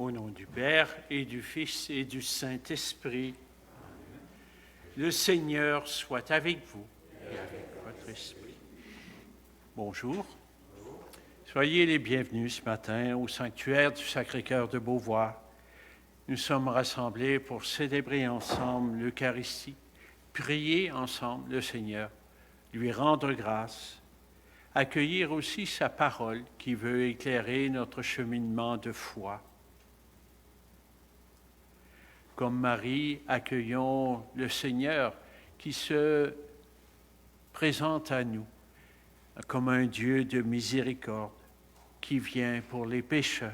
Au nom du Père et du Fils et du Saint-Esprit, le Seigneur soit avec vous et avec votre esprit. Bonjour. Soyez les bienvenus ce matin au sanctuaire du Sacré-Cœur de Beauvoir. Nous sommes rassemblés pour célébrer ensemble l'Eucharistie, prier ensemble le Seigneur, lui rendre grâce, accueillir aussi sa parole qui veut éclairer notre cheminement de foi. Comme Marie, accueillons le Seigneur qui se présente à nous comme un Dieu de miséricorde qui vient pour les pécheurs.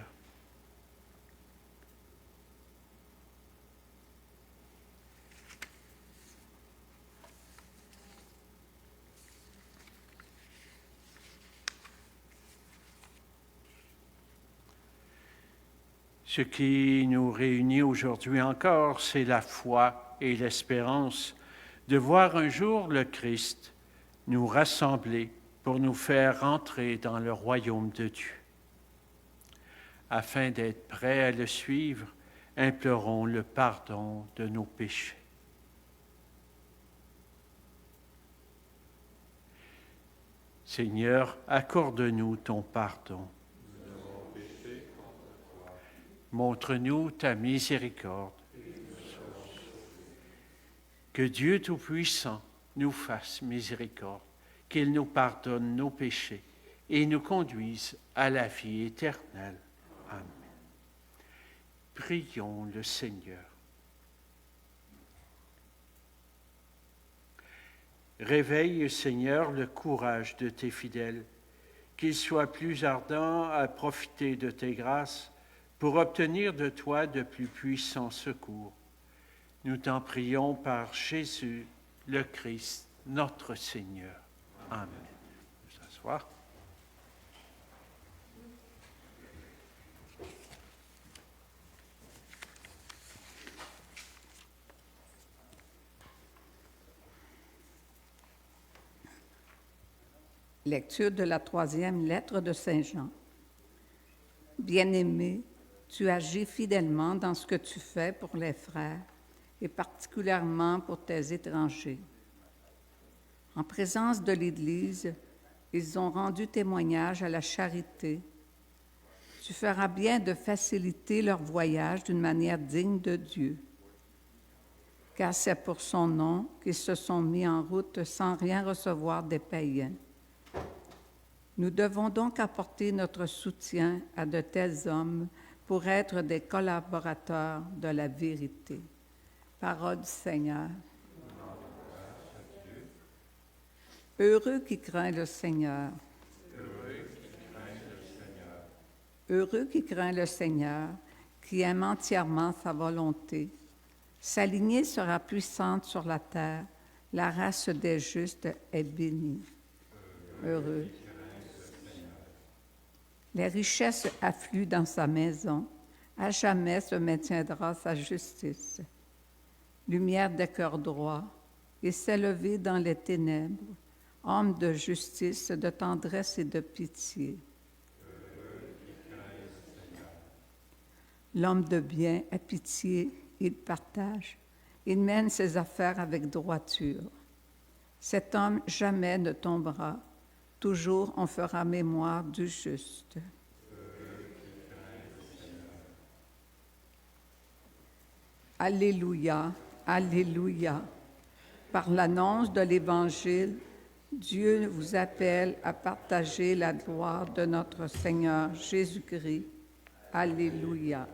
Ce qui nous réunit aujourd'hui encore, c'est la foi et l'espérance de voir un jour le Christ nous rassembler pour nous faire entrer dans le royaume de Dieu. Afin d'être prêts à le suivre, implorons le pardon de nos péchés. Seigneur, accorde-nous ton pardon. Montre-nous ta miséricorde. Que Dieu Tout-Puissant nous fasse miséricorde, qu'il nous pardonne nos péchés et nous conduise à la vie éternelle. Amen. Prions le Seigneur. Réveille, Seigneur, le courage de tes fidèles, qu'ils soient plus ardents à profiter de tes grâces pour obtenir de toi de plus puissants secours. Nous t'en prions par Jésus, le Christ, notre Seigneur. Amen. Vous asseoir. Lecture de la 3e lettre de Saint Jean. Bien-aimé, tu agis fidèlement dans ce que tu fais pour les frères et particulièrement pour tes étrangers. En présence de l'Église, ils ont rendu témoignage à la charité. Tu feras bien de faciliter leur voyage d'une manière digne de Dieu, car c'est pour son nom qu'ils se sont mis en route sans rien recevoir des païens. Nous devons donc apporter notre soutien à de tels hommes pour être des collaborateurs de la vérité. Parole du Seigneur. Heureux qui craint le Seigneur. Heureux qui craint le Seigneur, qui aime entièrement sa volonté. Sa lignée sera puissante sur la terre, la race des justes est bénie. Heureux. Les richesses affluent dans sa maison, à jamais se maintiendra sa justice. Lumière des cœurs droits, il s'est levé dans les ténèbres, homme de justice, de tendresse et de pitié. L'homme de bien a pitié, il partage, il mène ses affaires avec droiture. Cet homme jamais ne tombera, toujours on fera mémoire du juste. Alléluia, Alléluia. Par l'annonce de l'Évangile, Dieu vous appelle à partager la gloire de notre Seigneur Jésus-Christ. Alléluia.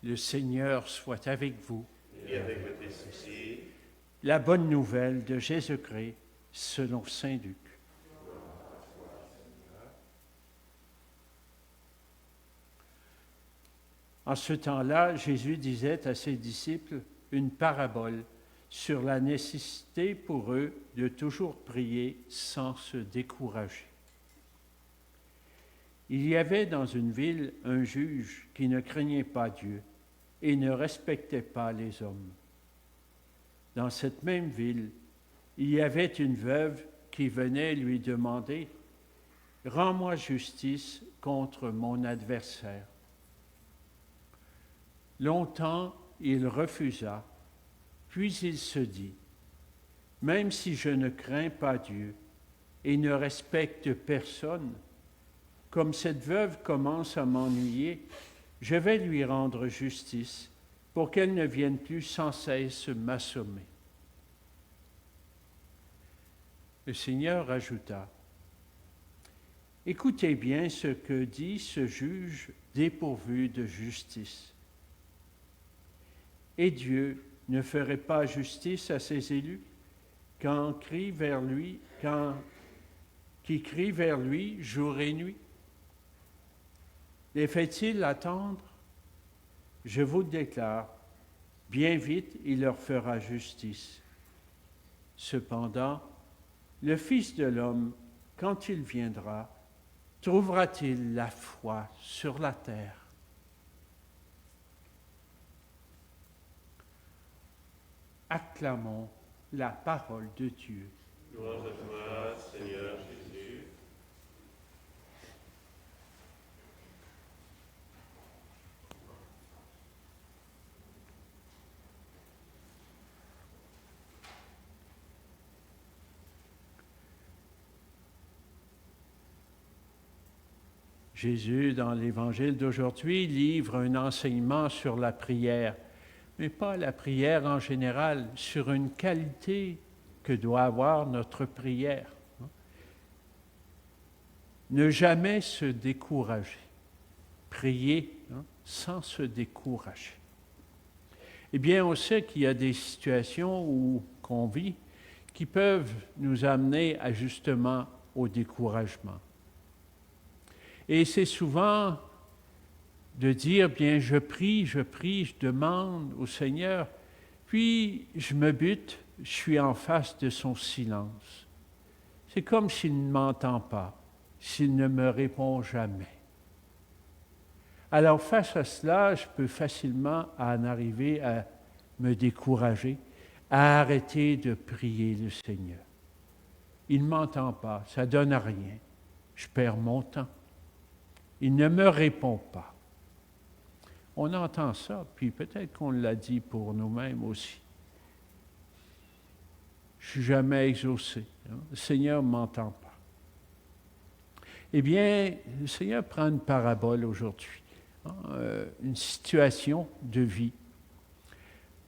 Le Seigneur soit avec vous. Et avec votre esprit. La bonne nouvelle de Jésus-Christ selon saint Luc. En ce temps-là, Jésus disait à ses disciples une parabole sur la nécessité pour eux de toujours prier sans se décourager. Il y avait dans une ville un juge qui ne craignait pas Dieu et ne respectait pas les hommes. Dans cette même ville, il y avait une veuve qui venait lui demander « Rends-moi justice contre mon adversaire. » Longtemps, il refusa, puis il se dit « Même si je ne crains pas Dieu et ne respecte personne, comme cette veuve commence à m'ennuyer, je vais lui rendre justice pour qu'elle ne vienne plus sans cesse m'assommer. » Le Seigneur ajouta, « Écoutez bien ce que dit ce juge dépourvu de justice. Et Dieu ne ferait pas justice à ses élus qui crient vers lui jour et nuit? Les fait-il attendre? Je vous le déclare, bien vite il leur fera justice. Cependant, le Fils de l'homme, quand il viendra, trouvera-t-il la foi sur la terre? » Acclamons la parole de Dieu. Gloire à toi, Seigneur Jésus. Jésus, dans l'Évangile d'aujourd'hui, livre un enseignement sur la prière, mais pas la prière en général, sur une qualité que doit avoir notre prière. Ne jamais se décourager. Prier sans se décourager. Eh bien, on sait qu'il y a des situations qu'on vit qui peuvent nous amener justement au découragement. Et c'est souvent de dire, bien, je prie, je demande au Seigneur, puis je me bute, je suis en face de son silence. C'est comme s'il ne m'entend pas, s'il ne me répond jamais. Alors, face à cela, je peux facilement en arriver à me décourager, à arrêter de prier le Seigneur. Il ne m'entend pas, ça ne donne à rien. Je perds mon temps. Il ne me répond pas. On entend ça, puis peut-être qu'on l'a dit pour nous-mêmes aussi. Je ne suis jamais exaucé. Le Seigneur ne m'entend pas. Eh bien, le Seigneur prend une parabole aujourd'hui, une situation de vie.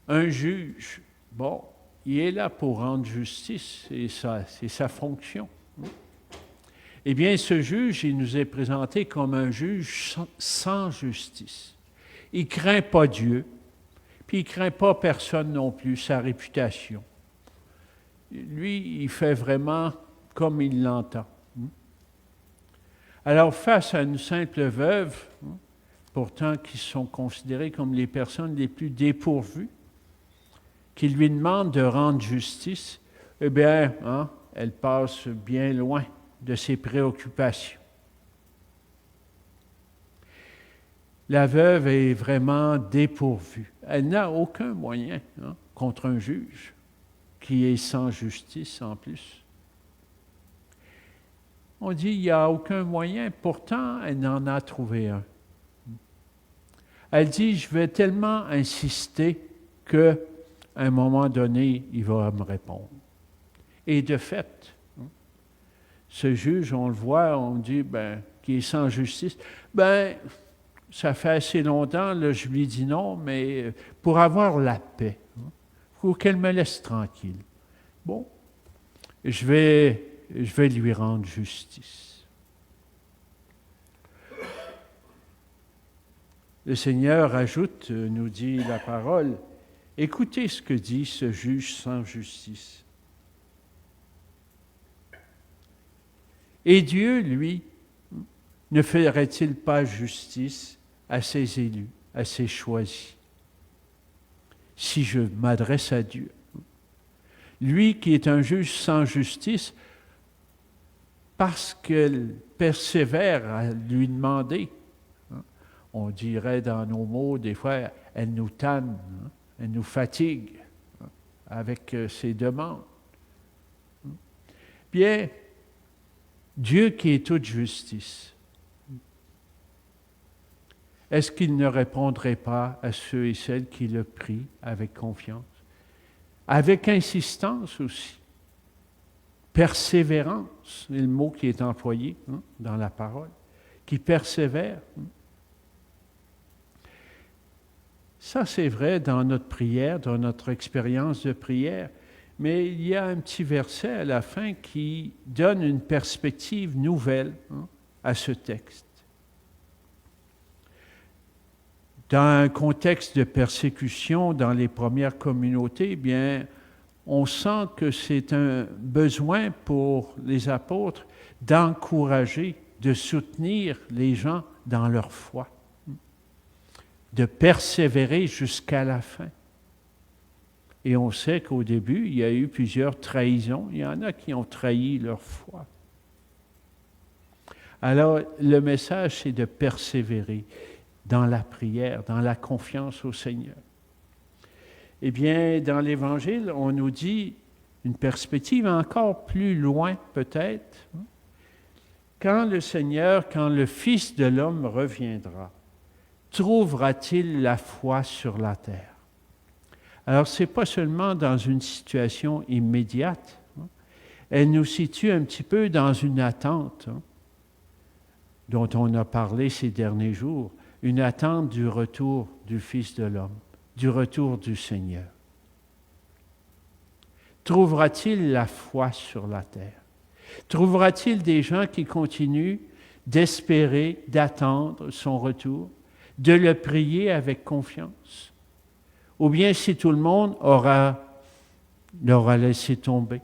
Un juge, il est là pour rendre justice, c'est sa fonction. Eh bien, ce juge, il nous est présenté comme un juge sans justice. Il ne craint pas Dieu, puis il ne craint pas personne non plus, sa réputation. Lui, il fait vraiment comme il l'entend. Alors, face à une simple veuve, pourtant qui sont considérées comme les personnes les plus dépourvues, qui lui demande de rendre justice, eh bien, elle passe bien loin de ses préoccupations. La veuve est vraiment dépourvue. Elle n'a aucun moyen contre un juge qui est sans justice en plus. On dit qu'il n'y a aucun moyen, pourtant elle en a trouvé un. Elle dit, je vais tellement insister qu'à un moment donné, il va me répondre. Et de fait, ce juge, on le voit, on dit, qu'il est sans justice. Ça fait assez longtemps, là, je lui dis non, mais pour avoir la paix, il faut qu'elle me laisse tranquille. Bon, je vais lui rendre justice. Le Seigneur ajoute, nous dit la parole, écoutez ce que dit ce juge sans justice. Et Dieu, lui, ne ferait-il pas justice à ses élus, à ses choisis? Si je m'adresse à Dieu, lui qui est un juge sans justice, parce qu'il persévère à lui demander. On dirait dans nos mots, des fois, elle nous tanne, elle nous fatigue avec ses demandes. Bien, Dieu qui est toute justice, est-ce qu'il ne répondrait pas à ceux et celles qui le prient avec confiance? Avec insistance aussi. Persévérance, c'est le mot qui est employé dans la parole, qui persévère. Ça, c'est vrai dans notre prière, dans notre expérience de prière, mais il y a un petit verset à la fin qui donne une perspective nouvelle à ce texte. Dans un contexte de persécution dans les premières communautés, eh bien, on sent que c'est un besoin pour les apôtres d'encourager, de soutenir les gens dans leur foi, de persévérer jusqu'à la fin. Et on sait qu'au début, il y a eu plusieurs trahisons. Il y en a qui ont trahi leur foi. Alors, le message, c'est de persévérer dans la prière, dans la confiance au Seigneur. Eh bien, dans l'Évangile, on nous dit une perspective encore plus loin, peut-être. Quand le Seigneur, quand le Fils de l'homme reviendra, trouvera-t-il la foi sur la terre? Alors, ce n'est pas seulement dans une situation immédiate. Elle nous situe un petit peu dans une attente dont on a parlé ces derniers jours, une attente du retour du Fils de l'homme, du retour du Seigneur. Trouvera-t-il la foi sur la terre? Trouvera-t-il des gens qui continuent d'espérer, d'attendre son retour, de le prier avec confiance? Ou bien si tout le monde l'aura laissé tomber?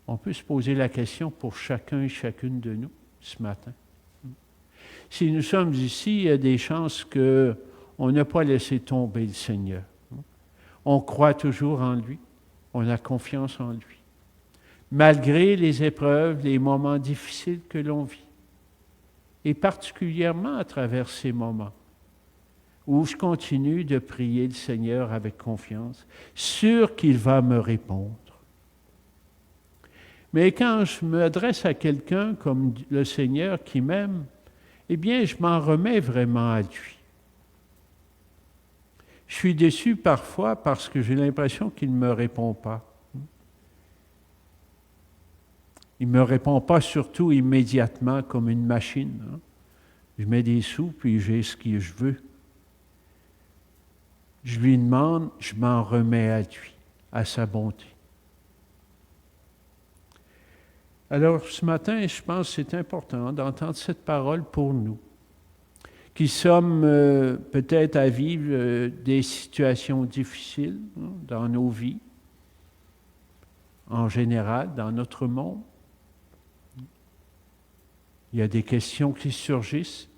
On peut se poser la question pour chacun et chacune de nous ce matin. Si nous sommes ici, il y a des chances qu'on n'a pas laissé tomber le Seigneur. On croit toujours en lui, on a confiance en lui. Malgré les épreuves, les moments difficiles que l'on vit, et particulièrement à travers ces moments où je continue de prier le Seigneur avec confiance, sûr qu'il va me répondre. Mais quand je m'adresse à quelqu'un comme le Seigneur qui m'aime, eh bien, je m'en remets vraiment à lui. Je suis déçu parfois parce que j'ai l'impression qu'il ne me répond pas. Il ne me répond pas surtout immédiatement comme une machine. Je mets des sous, puis j'ai ce que je veux. Je lui demande, je m'en remets à lui, à sa bonté. Alors, ce matin, je pense que c'est important d'entendre cette parole pour nous, qui sommes peut-être à vivre des situations difficiles dans nos vies, en général, dans notre monde. Il y a des questions qui surgissent.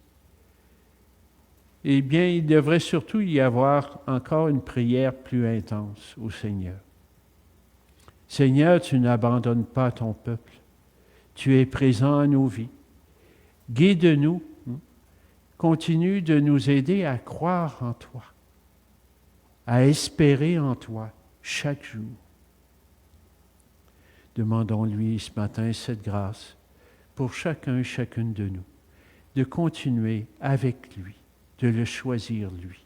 Eh bien, il devrait surtout y avoir encore une prière plus intense au Seigneur. Seigneur, tu n'abandonnes pas ton peuple. Tu es présent à nos vies. Guide-nous. Continue de nous aider à croire en toi, à espérer en toi chaque jour. Demandons-lui ce matin cette grâce pour chacun et chacune de nous, de continuer avec lui, de le choisir lui.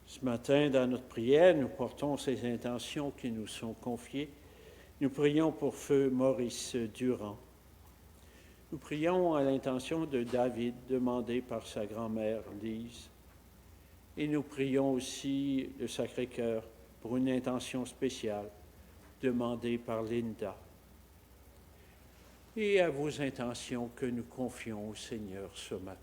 Ce matin, dans notre prière, nous portons ces intentions qui nous sont confiées. Nous prions pour feu Maurice Durand. Nous prions à l'intention de David, demandé par sa grand-mère Lise. Et nous prions aussi le Sacré-Cœur pour une intention spéciale, demandée par Linda. Et à vos intentions que nous confions au Seigneur ce matin.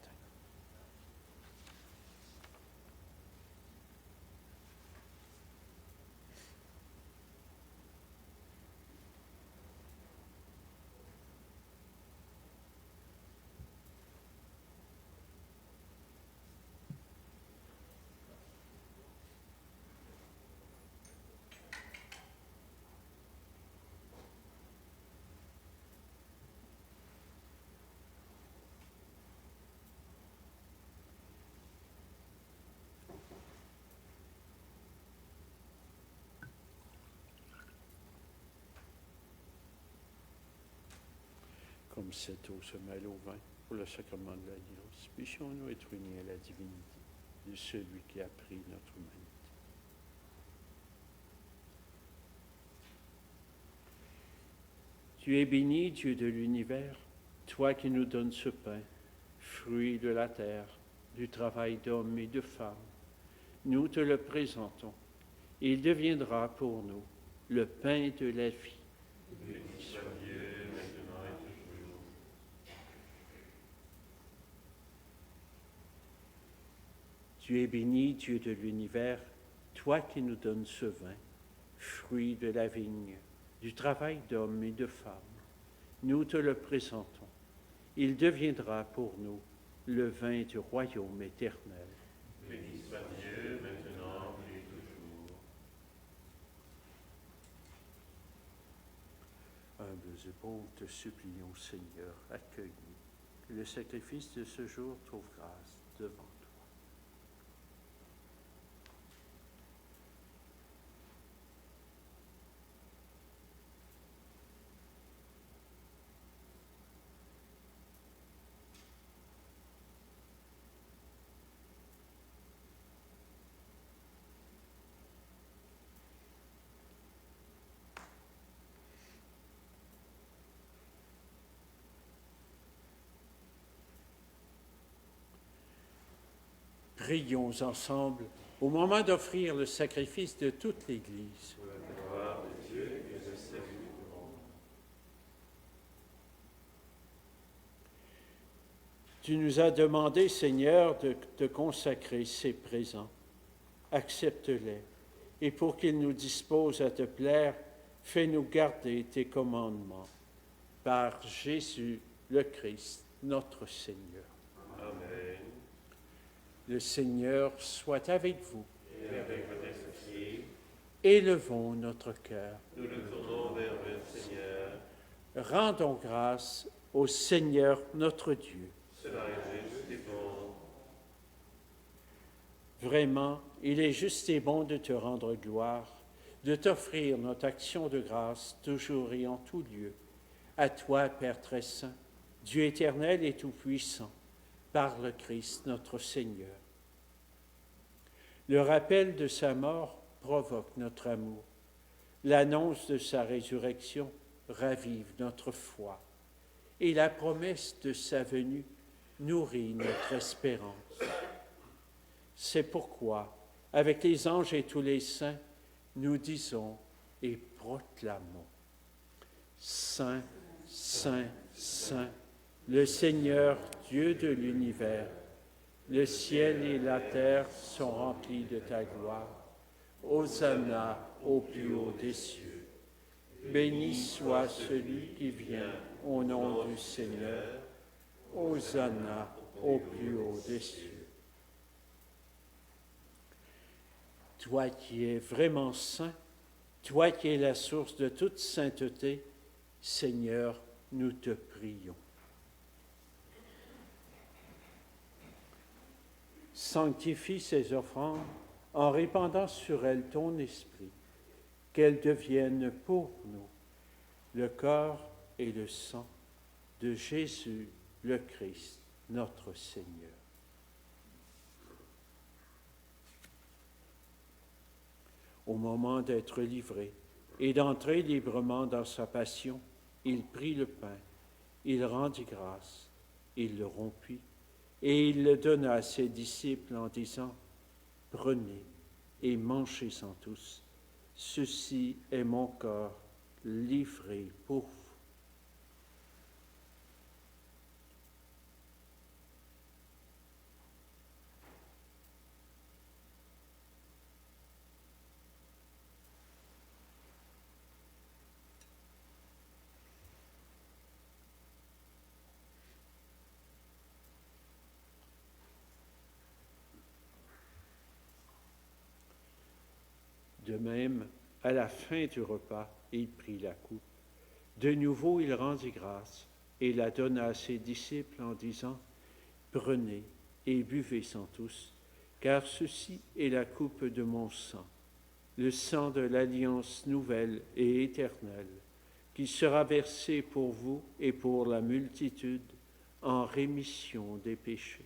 Comme cette eau se mêle au vin pour le sacrement de l'Alliance, puissions-nous être unis à la divinité de celui qui a pris notre humanité. Tu es béni, Dieu de l'univers, toi qui nous donnes ce pain, fruit de la terre, du travail d'hommes et de femmes. Nous te le présentons. Il deviendra pour nous le pain de la vie. Béni soit Dieu, maintenant et toujours. Tu es béni, Dieu de l'univers, toi qui nous donnes ce vin, fruit de la vigne, du travail d'hommes et de femmes. Nous te le présentons. Il deviendra pour nous le vin du royaume éternel. Béni soit Dieu, maintenant et toujours. Humbles et pauvres, te supplions, Seigneur, accueille-nous, que le sacrifice de ce jour trouve grâce devant toi. Prions ensemble au moment d'offrir le sacrifice de toute l'Église. Pour la gloire de Dieu et le salut du monde. Tu nous as demandé, Seigneur, de te consacrer ces présents. Accepte-les, et pour qu'ils nous disposent à te plaire, fais-nous garder tes commandements. Par Jésus le Christ, notre Seigneur. Amen. Le Seigneur soit avec vous. Et avec votre esprit, Élevons notre cœur. nous nous tournons vers le Seigneur. Rendons grâce au Seigneur notre Dieu. Cela est juste et bon. Vraiment, il est juste et bon de te rendre gloire, de t'offrir notre action de grâce toujours et en tout lieu. À toi, Père très saint, Dieu éternel et tout-puissant, par le Christ notre Seigneur. Le rappel de sa mort provoque notre amour. L'annonce de sa résurrection ravive notre foi. Et la promesse de sa venue nourrit notre espérance. C'est pourquoi, avec les anges et tous les saints, nous disons et proclamons: Saint, Saint, Saint, le Seigneur, Dieu de l'univers, le ciel et la terre sont remplis de ta gloire. Hosanna au plus haut des cieux. Béni soit celui qui vient au nom du Seigneur. Hosanna au plus haut des cieux. Toi qui es vraiment saint, toi qui es la source de toute sainteté, Seigneur, nous te prions. Sanctifie ces offrandes en répandant sur elles ton esprit, qu'elles deviennent pour nous le corps et le sang de Jésus le Christ, notre Seigneur. Au moment d'être livré et d'entrer librement dans sa passion, il prit le pain, il rendit grâce, il le rompit, et il le donna à ses disciples en disant: Prenez et mangez-en tous, ceci est mon corps livré pour vous. De même, à la fin du repas, il prit la coupe. De nouveau, il rendit grâce et la donna à ses disciples en disant: Prenez et buvez-en tous, car ceci est la coupe de mon sang, le sang de l'alliance nouvelle et éternelle, qui sera versé pour vous et pour la multitude en rémission des péchés.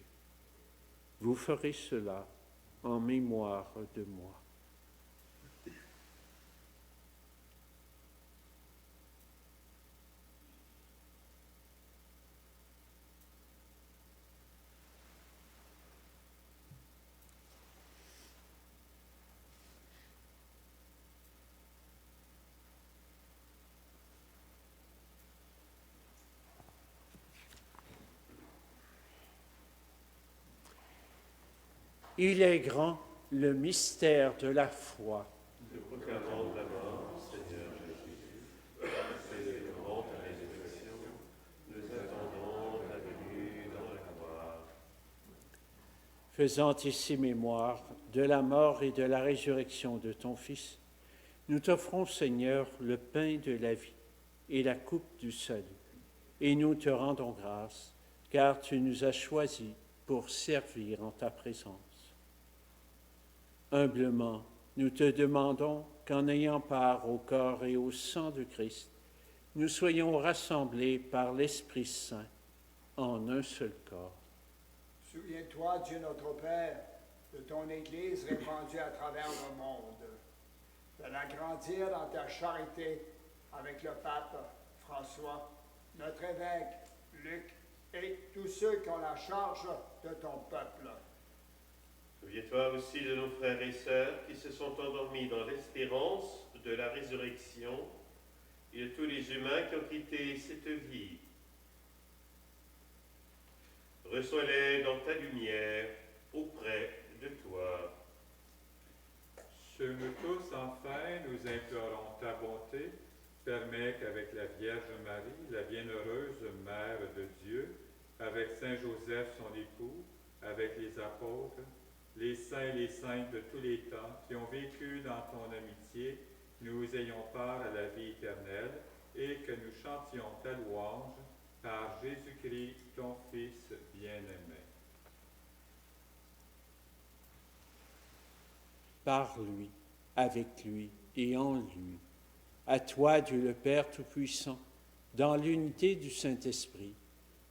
Vous ferez cela en mémoire de moi. Il est grand le mystère de la foi. Nous proclamons ta mort, Seigneur Jésus. Célébrons ta résurrection. Nous attendons ta venue dans la gloire. Faisant ici mémoire de la mort et de la résurrection de ton Fils, nous t'offrons, Seigneur, le pain de la vie et la coupe du salut. Et nous te rendons grâce, car tu nous as choisis pour servir en ta présence. Humblement, nous te demandons qu'en ayant part au corps et au sang de Christ, nous soyons rassemblés par l'Esprit Saint en un seul corps. Souviens-toi, Dieu notre Père, de ton Église répandue à travers le monde, de l'agrandir dans ta charité avec le pape François, notre évêque Luc et tous ceux qui ont la charge de ton peuple. Souviens-toi aussi de nos frères et sœurs qui se sont endormis dans l'espérance de la résurrection et de tous les humains qui ont quitté cette vie. Reçois-les dans ta lumière auprès de toi. Sur nous tous, enfin, nous implorons ta bonté. Permets qu'avec la Vierge Marie, la bienheureuse Mère de Dieu, avec Saint Joseph, son époux, avec les apôtres, les saints et les saintes de tous les temps qui ont vécu dans ton amitié, nous ayons part à la vie éternelle et que nous chantions ta louange par Jésus-Christ, ton Fils bien-aimé. Par lui, avec lui et en lui, à toi, Dieu le Père Tout-Puissant, dans l'unité du Saint-Esprit,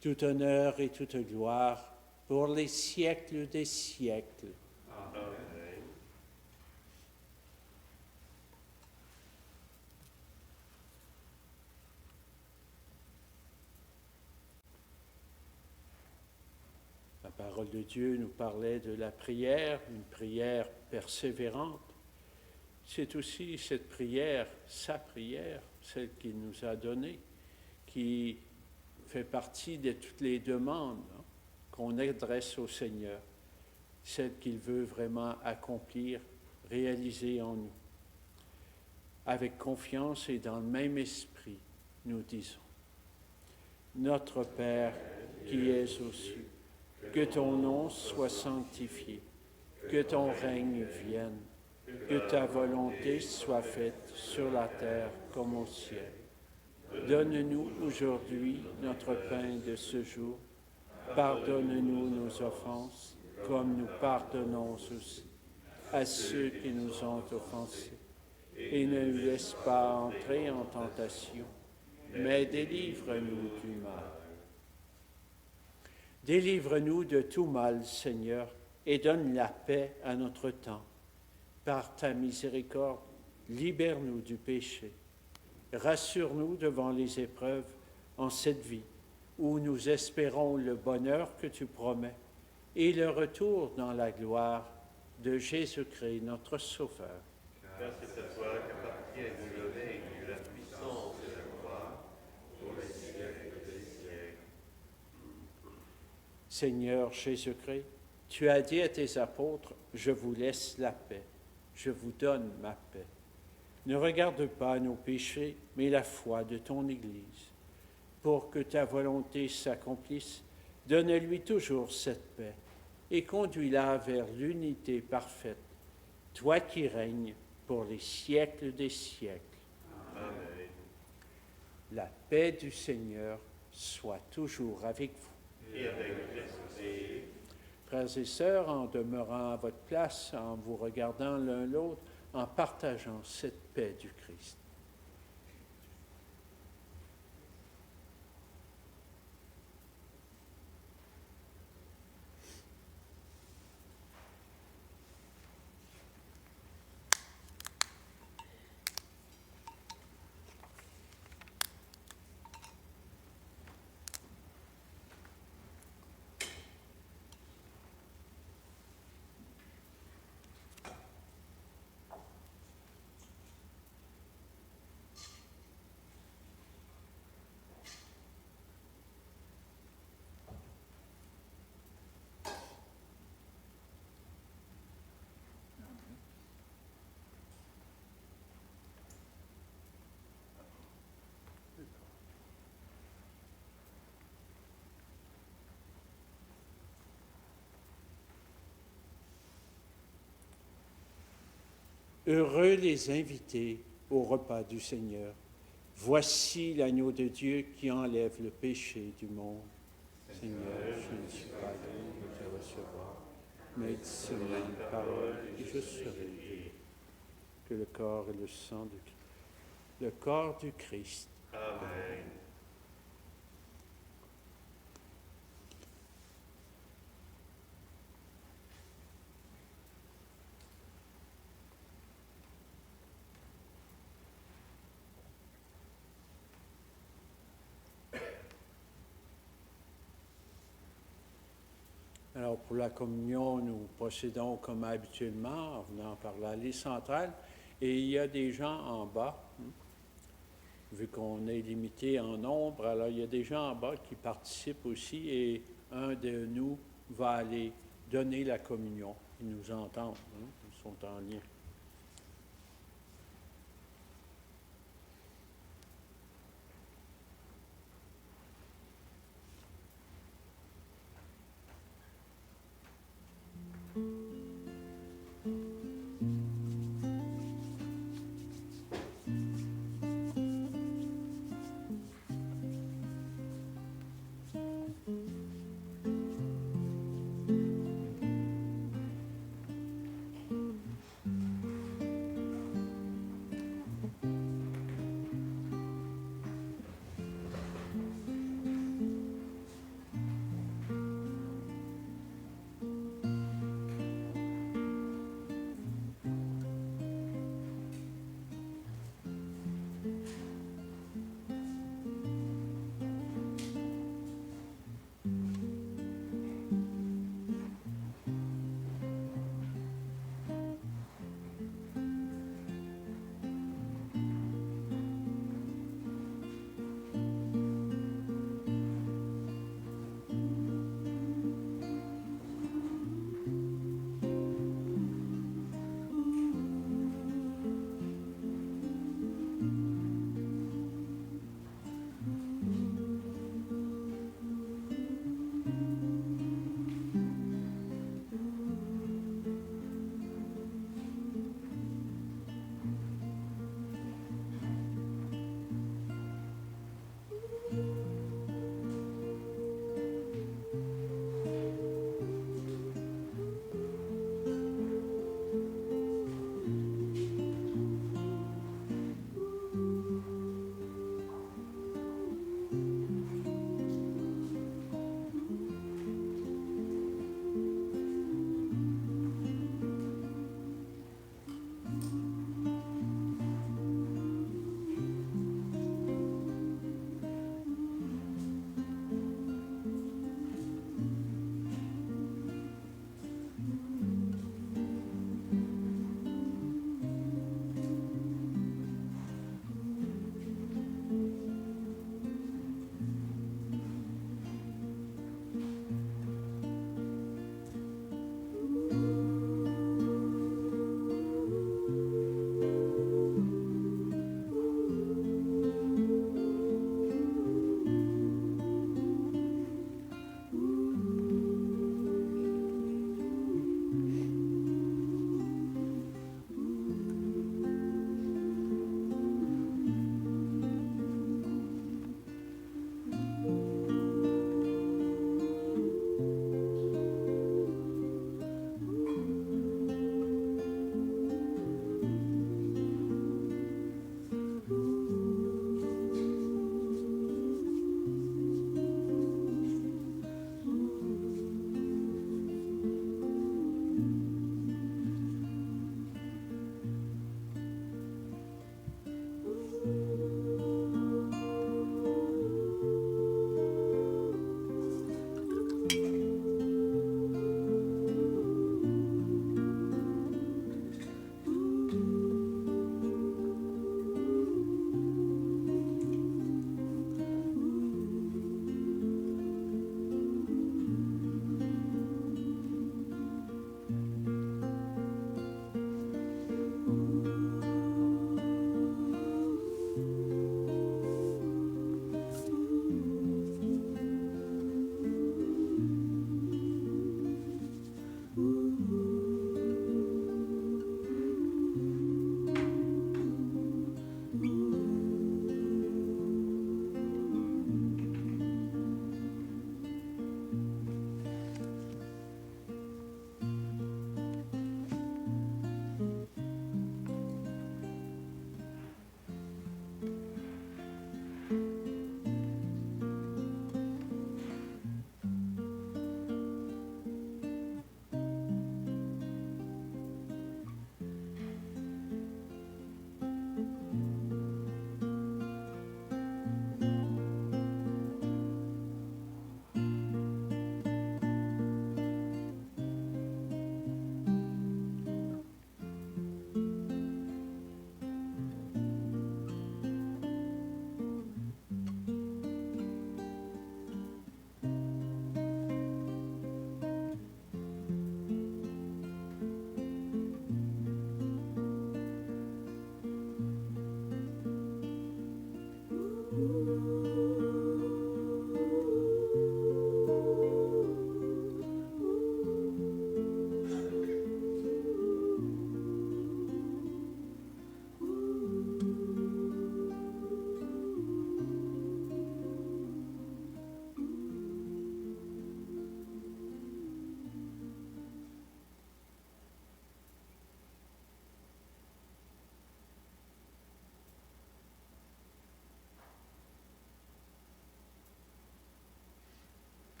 tout honneur et toute gloire pour les siècles des siècles. Amen. La parole de Dieu nous parlait de la prière, une prière persévérante. C'est aussi cette prière, sa prière, celle qu'il nous a donnée, qui fait partie de toutes les demandes qu'on adresse au Seigneur, celle qu'il veut vraiment accomplir, réaliser en nous. Avec confiance et dans le même esprit, nous disons, Notre Père qui es aux cieux, que ton nom soit sanctifié, que ton règne vienne, que ta volonté soit faite sur la terre comme au ciel. Donne-nous aujourd'hui notre pain de ce jour. Pardonne-nous nos offenses, comme nous pardonnons aussi à ceux qui nous ont offensés. Et ne nous laisse pas entrer en tentation, mais délivre-nous du mal. Délivre-nous de tout mal, Seigneur, et donne la paix à notre temps. Par ta miséricorde, libère-nous du péché. Rassure-nous devant les épreuves en cette vie, où nous espérons le bonheur que tu promets et le retour dans la gloire de Jésus-Christ, notre Sauveur. Car c'est à toi qu'appartiennent le règne, la puissance et la gloire pour les siècles des siècles. Seigneur Jésus-Christ, tu as dit à tes apôtres, « Je vous laisse la paix, je vous donne ma paix. » Ne regarde pas nos péchés, mais la foi de ton Église. Pour que ta volonté s'accomplisse, donne-lui toujours cette paix et conduis-la vers l'unité parfaite, toi qui règnes pour les siècles des siècles. Amen. La paix du Seigneur soit toujours avec vous. Et avec l'esprit. Frères et sœurs, en demeurant à votre place, en vous regardant l'un l'autre, en partageant cette paix du Christ. Heureux les invités au repas du Seigneur. Voici l'agneau de Dieu qui enlève le péché du monde. Seigneur, je ne suis pas digne de te recevoir, mais dis seulement une parole et je serai guéri. Que le corps et le sang du Christ, le corps du Christ. Amen. Alors, pour la communion, nous procédons comme habituellement en venant par l'allée centrale. Et il y a des gens en bas, vu qu'on est limité en nombre, alors il y a des gens en bas qui participent aussi et un de nous va aller donner la communion. Ils nous entendent, ils sont en lien.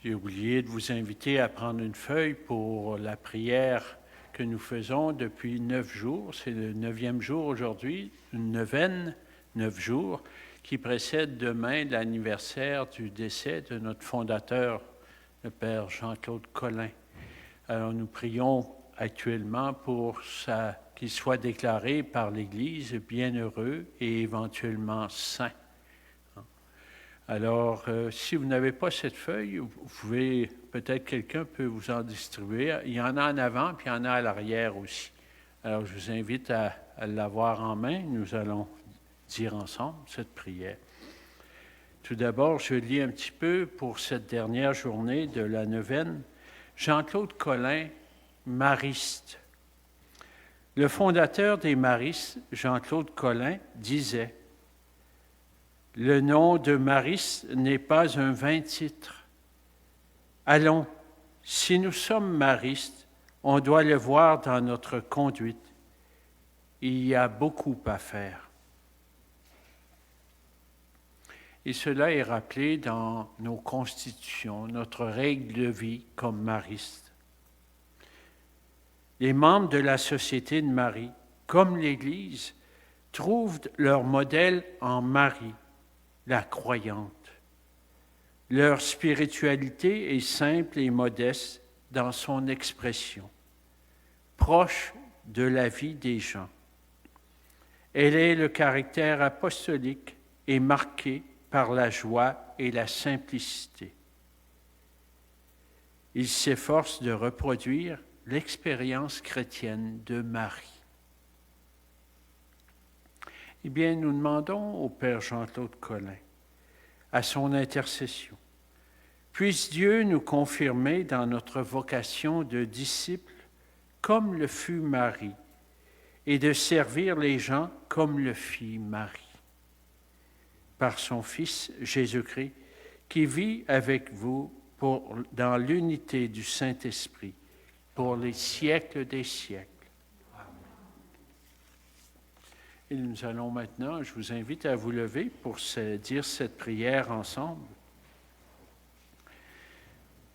J'ai oublié de vous inviter à prendre une feuille pour la prière que nous faisons depuis 9 jours. C'est le 9e jour aujourd'hui, une neuvaine, 9 jours, qui précède demain l'anniversaire du décès de notre fondateur, le Père Jean-Claude Collin. Alors nous prions actuellement pour qu'il soit déclaré par l'Église bienheureux et éventuellement saint. Alors, si vous n'avez pas cette feuille, vous pouvez, peut-être quelqu'un peut vous en distribuer. Il y en a en avant, puis il y en a à l'arrière aussi. Alors, je vous invite à l'avoir en main. Nous allons dire ensemble cette prière. Tout d'abord, je lis un petit peu pour cette dernière journée de la neuvaine. Jean-Claude Collin, mariste. Le fondateur des maristes, Jean-Claude Collin, disait: « Le nom de mariste n'est pas un vain titre. Allons, si nous sommes maristes, on doit le voir dans notre conduite. Il y a beaucoup à faire. » Et cela est rappelé dans nos constitutions, notre règle de vie comme maristes. Les membres de la Société de Marie, comme l'Église, trouvent leur modèle en Marie, la croyante. Leur spiritualité est simple et modeste dans son expression, proche de la vie des gens. Elle est le caractère apostolique et marquée par la joie et la simplicité. Il s'efforce de reproduire l'expérience chrétienne de Marie. Eh bien, nous demandons au Père Jean-Claude Collin, à son intercession, puisse Dieu nous confirmer dans notre vocation de disciples comme le fut Marie, et de servir les gens comme le fit Marie. Par son Fils Jésus-Christ, qui vit avec vous dans l'unité du Saint-Esprit, pour les siècles des siècles. Amen. Et nous allons maintenant, je vous invite à vous lever pour dire cette prière ensemble.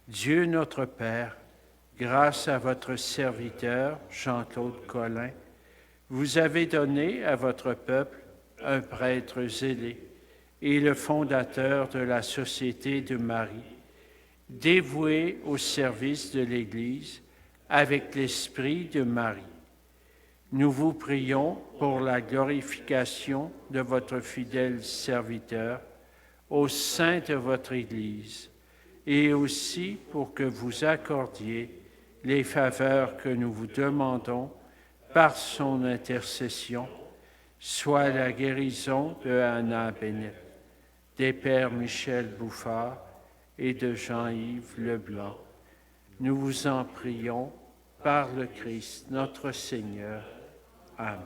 Dieu notre Père, grâce à votre serviteur Jean-Claude Collin, vous avez donné à votre peuple un prêtre zélé et le fondateur de la Société de Marie, dévoué au service de l'Église avec l'esprit de Marie. Nous vous prions pour la glorification de votre fidèle serviteur au sein de votre Église et aussi pour que vous accordiez les faveurs que nous vous demandons par son intercession, soit la guérison de Anna Bennett, des pères Michel Bouffard et de Jean-Yves Leblanc. Nous vous en prions par le Christ, notre Seigneur. Amen.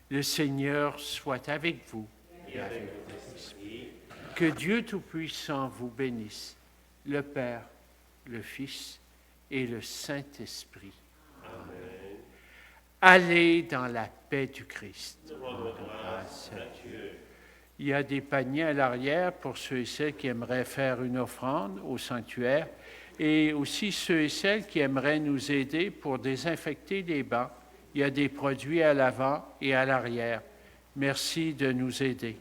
Le Seigneur soit avec vous et avec votre esprit. Que Dieu Tout-Puissant vous bénisse, le Père, le Fils et le Saint-Esprit. Amen. Allez dans la paix du Christ. Rendons grâce à Dieu. Il y a des paniers à l'arrière pour ceux et celles qui aimeraient faire une offrande au sanctuaire et aussi ceux et celles qui aimeraient nous aider pour désinfecter les bancs. Il y a des produits à l'avant et à l'arrière. Merci de nous aider.